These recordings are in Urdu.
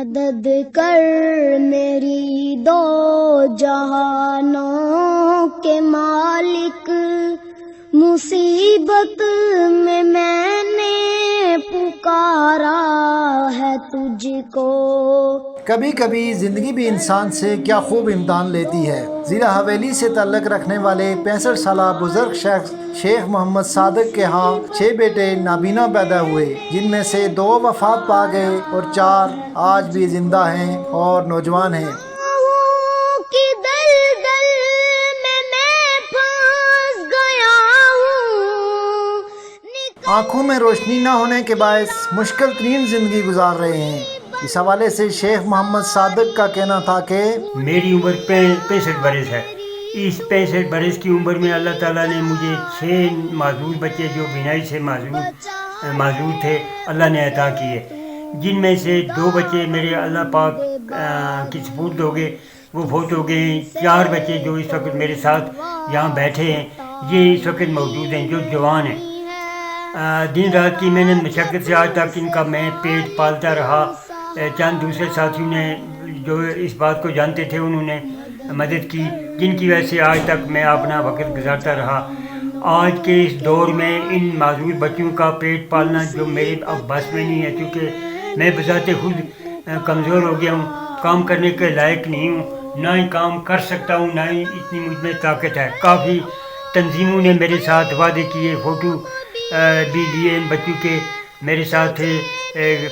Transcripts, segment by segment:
مدد کر میری دو جہانوں کے مالک، مصیبت میں نے پکارا ہے تجھ کو۔ کبھی کبھی زندگی بھی انسان سے کیا خوب امتحان لیتی ہے۔ ضلع حویلی سے تعلق رکھنے والے 65 سالہ بزرگ شخص شیخ محمد صادق کے ہاں 6 بیٹے نابینا پیدا ہوئے، جن میں سے 2 وفات پا گئے اور 4 آج بھی زندہ ہیں اور نوجوان ہیں۔ آنکھوں میں روشنی نہ ہونے کے باعث مشکل ترین زندگی گزار رہے ہیں۔ اس حوالے سے شیخ محمد صادق کا کہنا تھا کہ میری عمر 65 برس ہے۔ اس 65 برس کی عمر میں اللہ تعالیٰ نے مجھے 6 معذور بچے جو بینائی سے معذور تھے اللہ نے عطا کیے، جن میں سے 2 بچے میرے اللہ پاک کی سپرد ہو گئے، وہ فوت ہو گئے ہیں۔ 4 بچے جو اس وقت میرے ساتھ یہاں بیٹھے ہیں یہ اس وقت موجود ہیں جو جوان ہیں۔ دن رات کی میں نے مشقت سے آج تک ان کا میں پیٹ پالتا رہا۔ چند دوسرے ساتھیوں نے جو اس بات کو جانتے تھے انہوں نے مدد کی، جن کی وجہ سے آج تک میں اپنا وقت گزارتا رہا۔ آج کے اس دور میں ان معذور بچوں کا پیٹ پالنا جو میرے اب بس میں نہیں ہے، کیونکہ میں بذات خود کمزور ہو گیا ہوں، کام کرنے کے لائق نہیں ہوں، نہ ہی کام کر سکتا ہوں، نہ ہی اتنی مجھ میں طاقت ہے۔ کافی تنظیموں نے میرے ساتھ وعدے کیے، فوٹو بھی لیے ان بچوں کے میرے ساتھ تھے،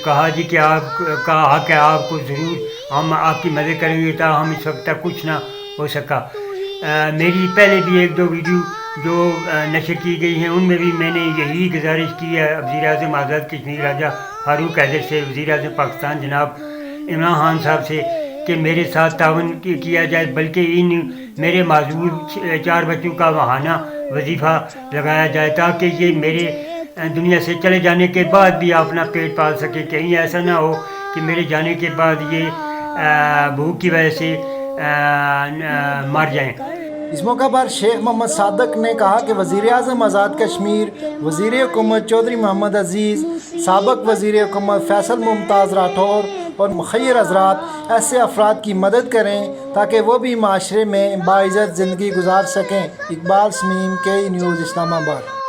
کہا جی کہ آپ کا حق ہے، آپ کو ضرور ہم آپ کی مدد کریں گے، تاہم اس وقت تک کچھ نہ ہو سکا۔ میری پہلے بھی 1-2 ویڈیو جو نشر کی گئی ہیں ان میں بھی میں نے یہی گزارش کی ہے وزیر اعظم آزاد کشمیر راجہ فاروق حیدر سے، وزیر اعظم پاکستان جناب عمران خان صاحب سے کہ میرے ساتھ تعاون کیا جائے، بلکہ ان میرے معذور 4 بچوں کا ماہانہ وظیفہ لگایا جائے تاکہ یہ میرے دنیا سے چلے جانے کے بعد بھی اپنا پیٹ پال سکے۔ کہیں ایسا نہ ہو کہ میرے جانے کے بعد یہ بھوک کی وجہ سے مر جائیں۔ اس موقع پر شیخ محمد صادق نے کہا کہ وزیر اعظم آزاد کشمیر، وزیر حکومت چودھری محمد عزیز، سابق وزیر حکومت فیصل ممتاز راٹھور اور مخیر حضرات ایسے افراد کی مدد کریں تاکہ وہ بھی معاشرے میں باعزت زندگی گزار سکیں۔ اقبال سمیم، KE نیوز، اسلام آباد۔